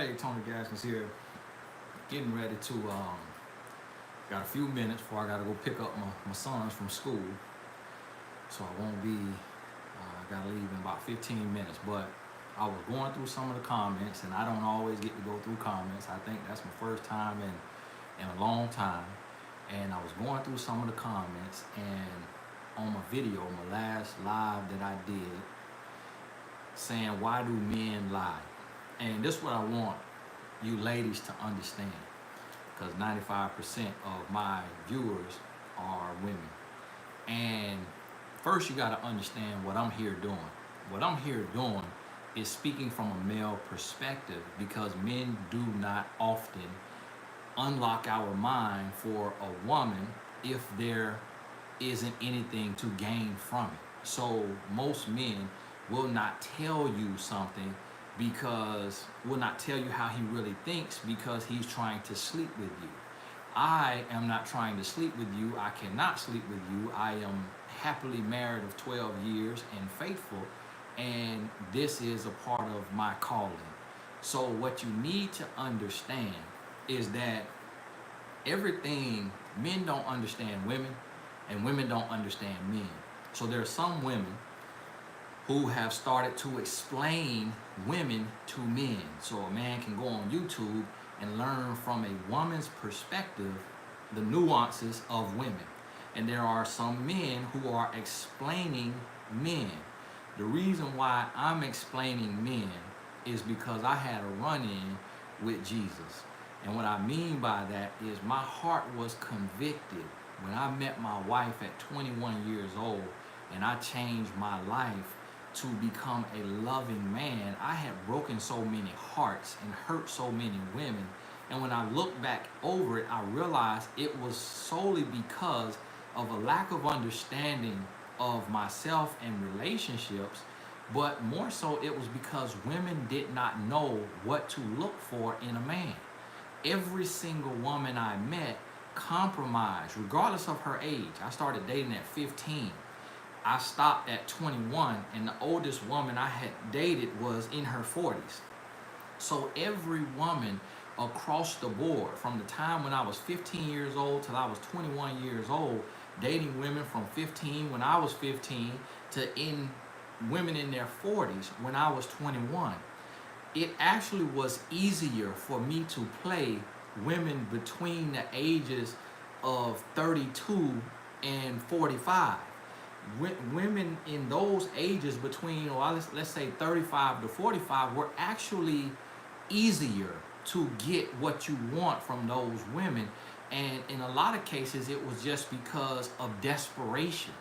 Hey, Tony Gaskins here. Getting ready to, got a few minutes before I got to go pick up my sons from school. So I won't be, got to leave in about 15 minutes. But I was going through some of the comments, and I don't always get to go through comments. I think that's my first time in a long time. And I was going through some of the comments, and on my video, my last live that I did, saying, why do men lie? And this is what I want you ladies to understand, because 95% of my viewers are women. And first you got to understand what I'm here doing. What I'm here doing is speaking from a male perspective, because men do not often unlock our mind for a woman if there isn't anything to gain from it. So most men will not tell you something, because will not tell you how he really thinks, because he's trying to sleep with you. I am not trying to sleep with you. I cannot sleep with you. I am happily married of 12 years and faithful, and this is a part of my calling. So what you need to understand is that men don't understand women, and women don't understand men. So there are some women who have started to explain women to men. So a man can go on YouTube and learn from a woman's perspective the nuances of women. And there are some men who are explaining men. The reason why I'm explaining men is because I had a run-in with Jesus. And what I mean by that is my heart was convicted when I met my wife at 21 years old, and I changed my life to become a loving man. I had broken so many hearts and hurt so many women. And when I look back over it, I realized it was solely because of a lack of understanding of myself and relationships, but more so it was because women did not know what to look for in a man. Every single woman I met compromised, regardless of her age. I started dating at 15. I stopped at 21, and the oldest woman I had dated was in her 40s. So every woman across the board, from the time when I was 15 years old till I was 21 years old, dating women from 15 when I was 15 to women in their 40s when I was 21. It actually was easier for me to play women between the ages of 32 and 45. Women in those ages between, let's say 35 to 45, were actually easier to get what you want from those women. And in a lot of cases, it was just because of desperation.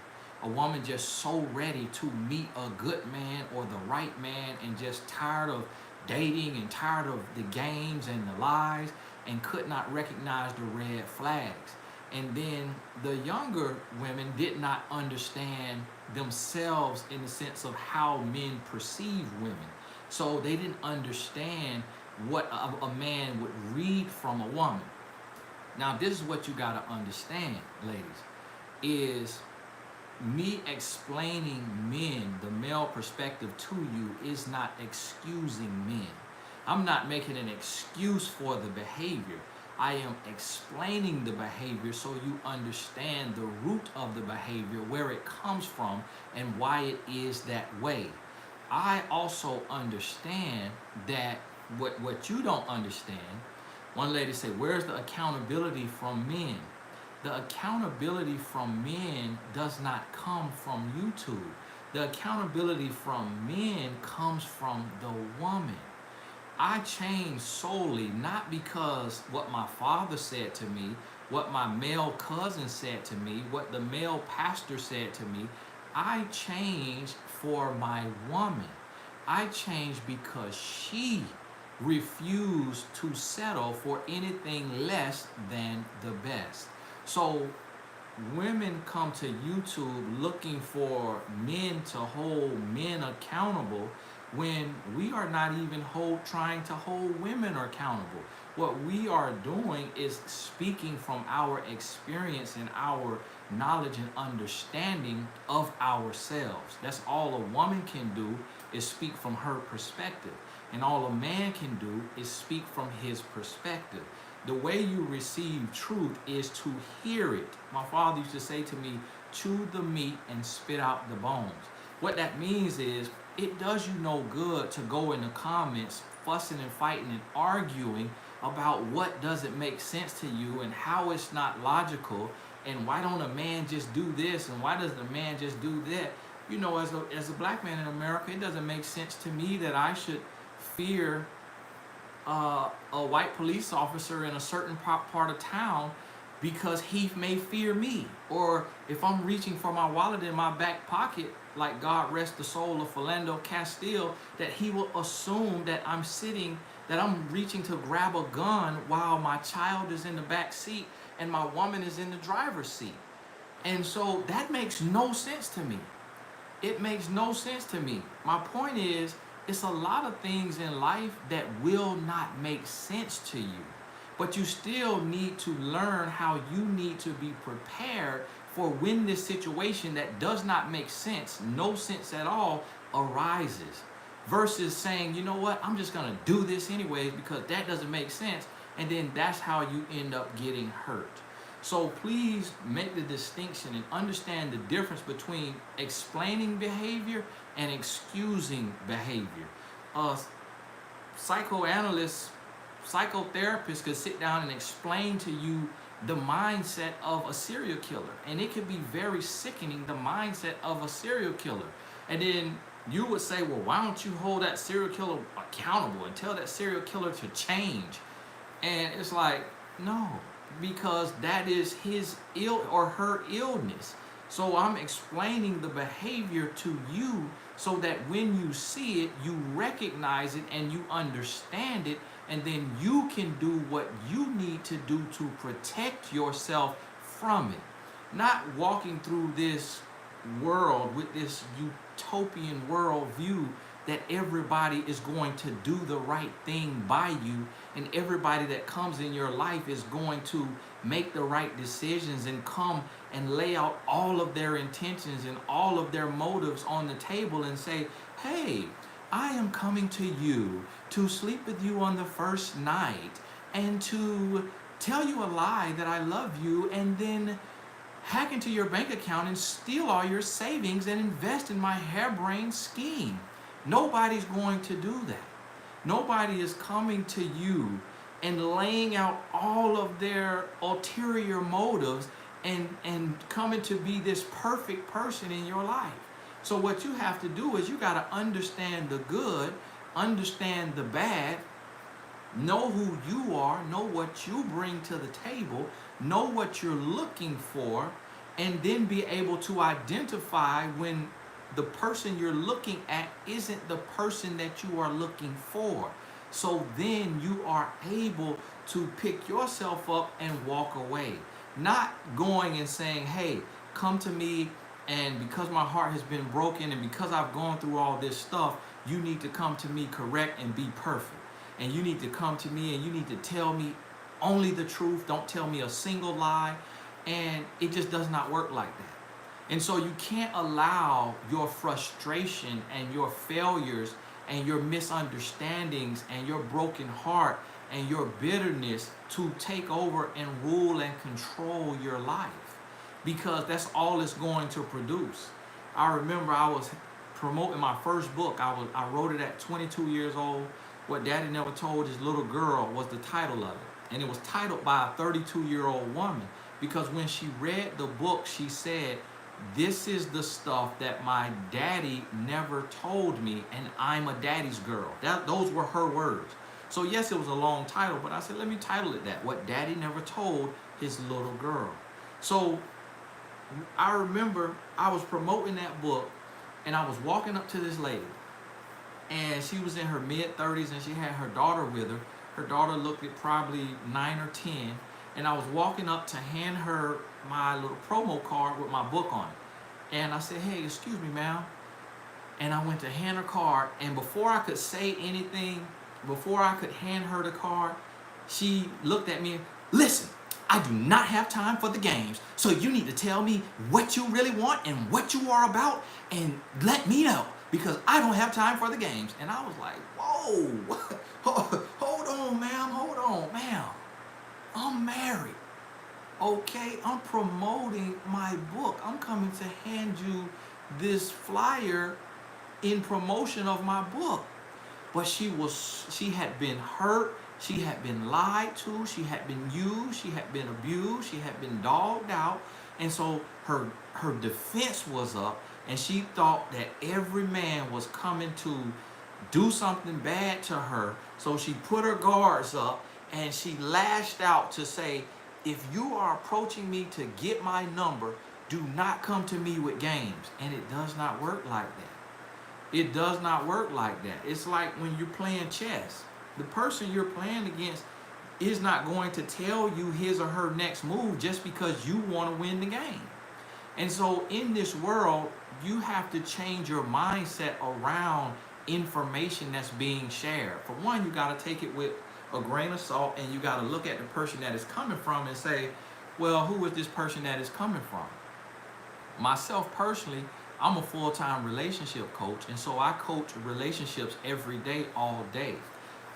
A woman just so ready to meet a good man or the right man, and just tired of dating and tired of the games and the lies, and could not recognize the red flags. And then the younger women did not understand themselves in the sense of how men perceive women. So they didn't understand what a man would read from a woman. Now, this is what you got to understand, ladies, is me explaining men, the male perspective to you, is not excusing men. I'm not making an excuse for the behavior. I am explaining the behavior so you understand the root of the behavior, where it comes from, and why it is that way. I also understand that what you don't understand, one lady said, where's the accountability from men? The accountability from men does not come from YouTube. The accountability from men comes from the woman. I changed solely not because what my father said to me, what my male cousin said to me, what the male pastor said to me. I changed for my woman. I changed because she refused to settle for anything less than the best. So women come to YouTube looking for men to hold men accountable, when we are not even trying to hold women accountable. What we are doing is speaking from our experience and our knowledge and understanding of ourselves. That's all a woman can do, is speak from her perspective. And all a man can do is speak from his perspective. The way you receive truth is to hear it. My father used to say to me, chew the meat and spit out the bones. What that means is, it does you no good to go in the comments fussing and fighting and arguing about what doesn't make sense to you and how it's not logical, and why don't a man just do this and why doesn't a man just do that. You know, as a black man in America, it doesn't make sense to me that I should fear a white police officer in a certain part of town because he may fear me. Or if I'm reaching for my wallet in my back pocket, like God rest the soul of Philando Castile, that he will assume that I'm reaching to grab a gun while my child is in the back seat and my woman is in the driver's seat. And so that makes no sense to me. It makes no sense to me. My point is, it's a lot of things in life that will not make sense to you. But you still need to learn how you need to be prepared for when this situation that does not make sense, no sense at all, arises. Versus saying, you know what, I'm just going to do this anyways because that doesn't make sense. And then that's how you end up getting hurt. So please make the distinction and understand the difference between explaining behavior and excusing behavior. Psychoanalysts, psychotherapists could sit down and explain to you the mindset of a serial killer. And it could be very sickening, the mindset of a serial killer. And then you would say, well, why don't you hold that serial killer accountable and tell that serial killer to change? And it's like, no, because that is his ill or her illness. So I'm explaining the behavior to you so that when you see it, you recognize it and you understand it, and then you can do what you need to do to protect yourself from it. Not walking through this world with this utopian worldview that everybody is going to do the right thing by you, and everybody that comes in your life is going to make the right decisions and come and lay out all of their intentions and all of their motives on the table and say, hey, I am coming to you to sleep with you on the first night and to tell you a lie that I love you, and then hack into your bank account and steal all your savings and invest in my harebrained scheme. Nobody's going to do that. Nobody is coming to you and laying out all of their ulterior motives and coming to be this perfect person in your life. So what you have to do is you got to understand the good, understand the bad, know who you are, know what you bring to the table, know what you're looking for, and then be able to identify when the person you're looking at isn't the person that you are looking for. So then you are able to pick yourself up and walk away. Not going and saying, hey, come to me, and because my heart has been broken and because I've gone through all this stuff, you need to come to me correct and be perfect. And you need to come to me and you need to tell me only the truth. Don't tell me a single lie. And it just does not work like that. And so you can't allow your frustration and your failures and your misunderstandings and your broken heart and your bitterness to take over and rule and control your life, because that's all it's going to produce. I remember I was promoting my first book. I wrote it at 22 years old. What Daddy Never Told His Little Girl was the title of it. And it was titled by a 32-year-old woman, because when she read the book, she said, this is the stuff that my daddy never told me, and I'm a daddy's girl. Those were her words. So yes, it was a long title, but I said, let me title it that, What Daddy Never Told His Little Girl. So I remember I was promoting that book, and I was walking up to this lady, and she was in her mid-30s, and she had her daughter with her. Her daughter looked at probably 9 or 10, and I was walking up to hand her my little promo card with my book on it. And I said, hey, excuse me, ma'am. And I went to hand her card, and before I could say anything, before I could hand her the card, she looked at me, listen, I do not have time for the games, so you need to tell me what you really want and what you are about, and let me know because I don't have time for the games. And I was like, whoa, hold on, ma'am, hold on, ma'am. I'm married. Okay, I'm promoting my book. I'm coming to hand you this flyer in promotion of my book. But she had been hurt, she had been lied to, she had been used, she had been abused, she had been dogged out. And so her defense was up, and she thought that every man was coming to do something bad to her. So she put her guards up and she lashed out to say, if you are approaching me to get my number, do not come to me with games. And it does not work like that. It does not work like that. It's like when you're playing chess. The person you're playing against is not going to tell you his or her next move just because you want to win the game. And so in this world, you have to change your mindset around information that's being shared. For one, you got to take it with a grain of salt, and you got to look at the person that is coming from and say, well, who is this person that is coming from? Myself personally, I'm a full-time relationship coach, and so I coach relationships every day, all day.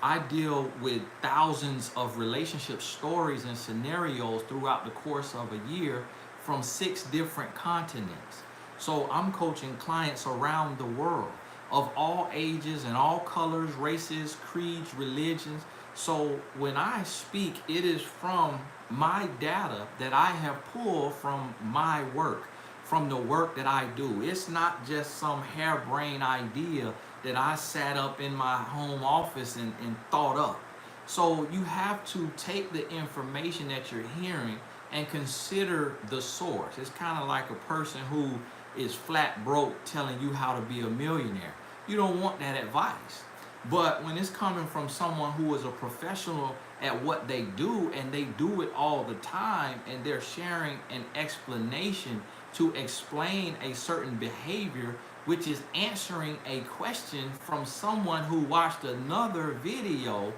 I deal with thousands of relationship stories and scenarios throughout the course of a year from 6 different continents. So I'm coaching clients around the world of all ages and all colors, races, creeds, religions. So when I speak, it is from my data that I have pulled from my work, from the work that I do. It's not just some harebrained idea that I sat up in my home office and thought up. So you have to take the information that you're hearing and consider the source. It's kind of like a person who is flat broke telling you how to be a millionaire. You don't want that advice. But when it's coming from someone who is a professional at what they do, and they do it all the time, and they're sharing an explanation to explain a certain behavior, which is answering a question from someone who watched another video,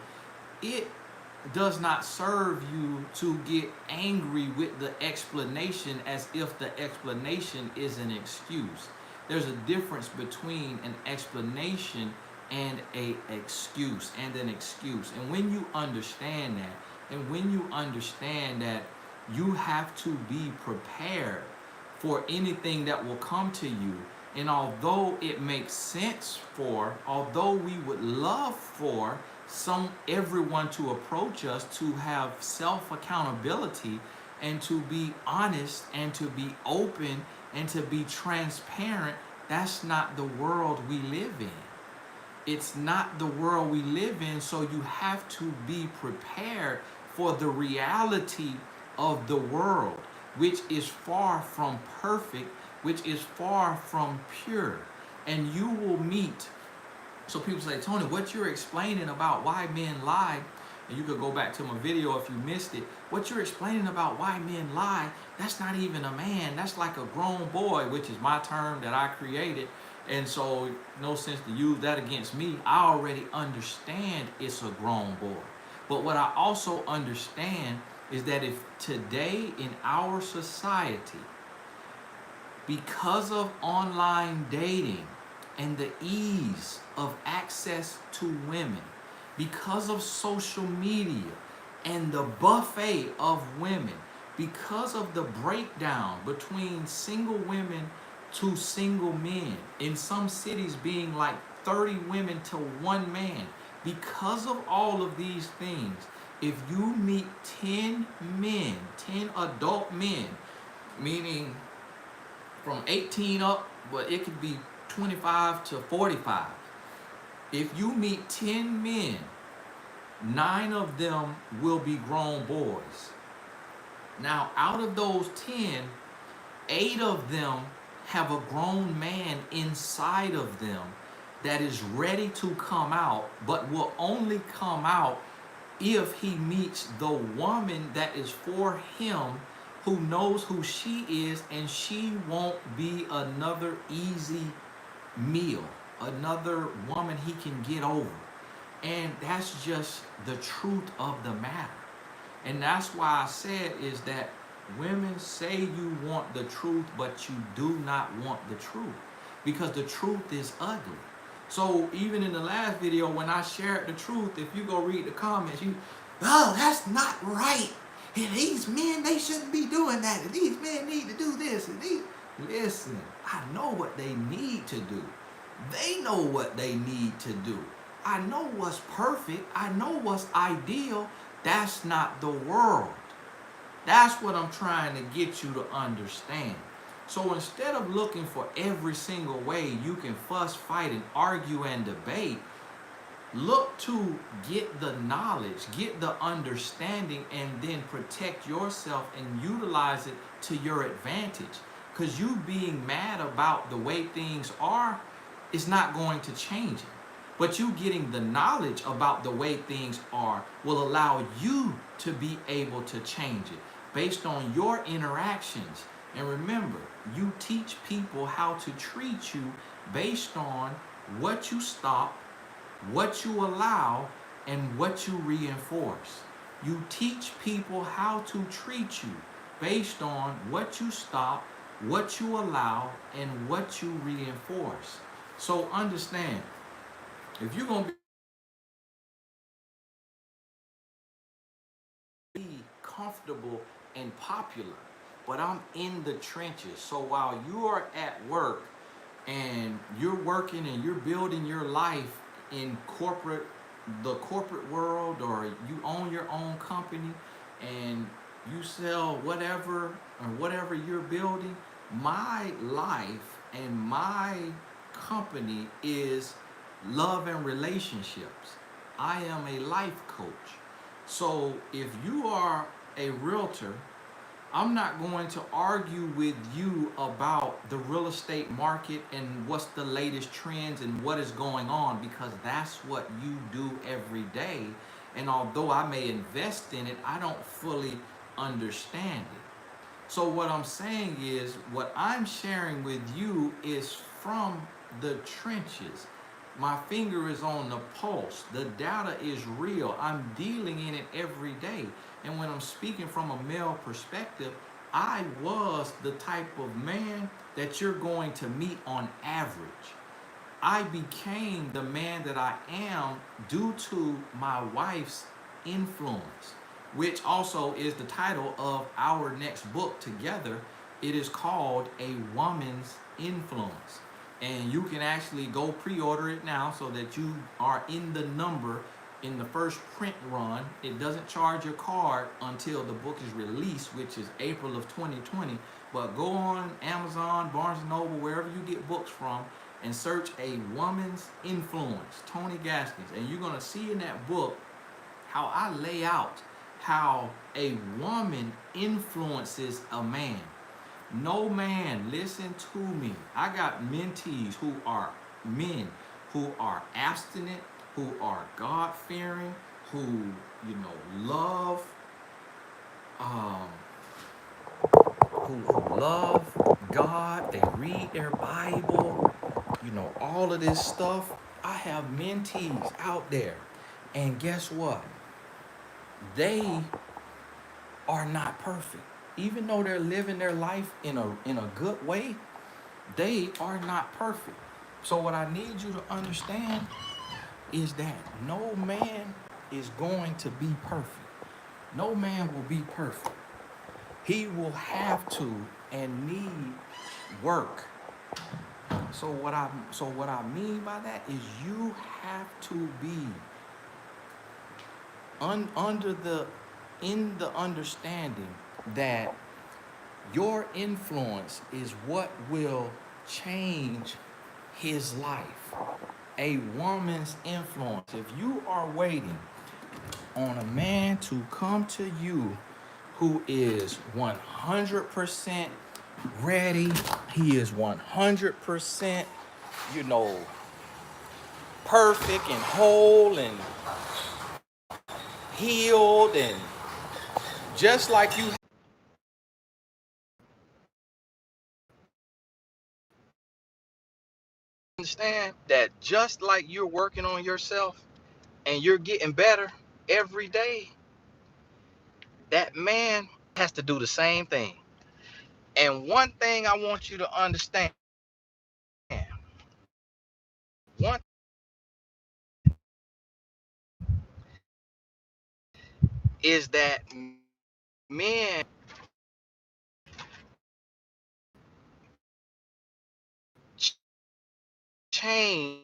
it does not serve you to get angry with the explanation as if the explanation is an excuse. There's a difference between an explanation and an excuse. And when you understand that, and when you understand that you have to be prepared for anything that will come to you, and although it makes sense although we would love for everyone to approach us to have self-accountability and to be honest and to be open and to be transparent, that's not the world we live in. It's not the world we live in, so you have to be prepared for the reality of the world, which is far from perfect, which is far from pure. And you will meet, so people say, Tony, what you're explaining about why men lie, and you could go back to my video if you missed it, what you're explaining about why men lie, that's not even a man, that's like a grown boy, which is my term that I created. And so no sense to use that against me. I already understand it's a grown boy. But what I also understand is that if today in our society, because of online dating and the ease of access to women, because of social media and the buffet of women, because of the breakdown between single women to single men, in some cities being like 30 women to 1 man, because of all of these things, if you meet 10 men, 10 adult men, meaning from 18 up, but it could be 25 to 45. If you meet 10 men, 9 of them will be grown boys. Now, out of those 10, 8 of them have a grown man inside of them that is ready to come out, but will only come out if he meets the woman that is for him, who knows who she is, and she won't be another easy meal, another woman he can get over. And that's just the truth of the matter. And that's why I said is that women say you want the truth, but you do not want the truth. because the truth is ugly. So even in the last video when I shared the truth, if you go read the comments, oh, that's not right. And these men, they shouldn't be doing that. And these men need to do this. And these, listen, I know what they need to do. They know what they need to do. I know what's perfect. I know what's ideal. That's not the world. That's what I'm trying to get you to understand. So instead of looking for every single way you can fuss, fight, and argue and debate, look to get the knowledge, get the understanding, and then protect yourself and utilize it to your advantage. Because you being mad about the way things are is not going to change it. But you getting the knowledge about the way things are will allow you to be able to change it based on your interactions. And remember, you teach people how to treat you based on what you stop, what you allow, and what you reinforce. You teach people how to treat you based on what you stop, what you allow, and what you reinforce. So understand, if you're going to be comfortable and popular, but I'm in the trenches. So while you are at work and you're working and you're building your life in the corporate world, or you own your own company and you sell whatever or whatever you're building, my life and my company is love and relationships. I am a life coach. So if you are a realtor, I'm not going to argue with you about the real estate market and what's the latest trends and what is going on, because that's what you do every day. And although I may invest in it, I don't fully understand it. So what I'm saying is, what I'm sharing with you is from the trenches. My finger is on the pulse. The data is real. I'm dealing in it every day. And when I'm speaking from a male perspective, I was the type of man that you're going to meet on average. I became the man that I am due to my wife's influence, which also is the title of our next book together. It is called A Woman's Influence. And you can actually go pre-order it now so that you are in the number in the first print run. It doesn't charge your card until the book is released, which is April of 2020. But go on Amazon, Barnes & Noble, wherever you get books from, and search A Woman's Influence, Tony Gaskins. And you're going to see in that book how I lay out how a woman influences a man. No man, listen to me. I got mentees who are men, who are abstinent, who are God-fearing, who, love, who love God. They read their Bible, all of this stuff. I have mentees out there, and guess what? They are not perfect. Even though they're living their life in a good way, they are not perfect. So what I need you to understand is that no man is going to be perfect. No man will be perfect. He will have to and need work. So what I mean by that is you have to be in the understanding that your influence is what will change his life. A woman's influence. If you are waiting on a man to come to you who is 100% ready, he is 100%, perfect and whole and healed, and just like you understand that, just like you're working on yourself and you're getting better every day, that man has to do the same thing. And one thing I want you to understand, One is that men change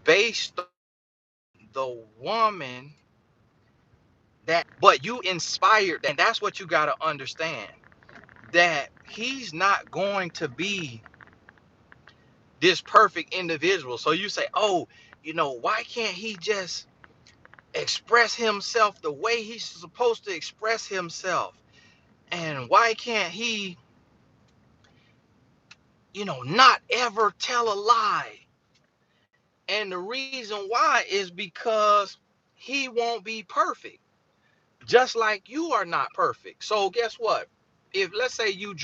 based on the woman that, but you inspired, and that's what you got to understand, that he's not going to be this perfect individual. So you say, oh, why can't he just express himself the way he's supposed to express himself? And why can't he, not ever tell a lie? And the reason why is because he won't be perfect, just like you are not perfect. So guess what? If let's say you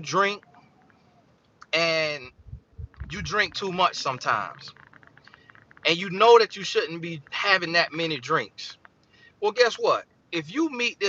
drink and you drink too much sometimes, and you know that you shouldn't be having that many drinks. Well, guess what? If you meet this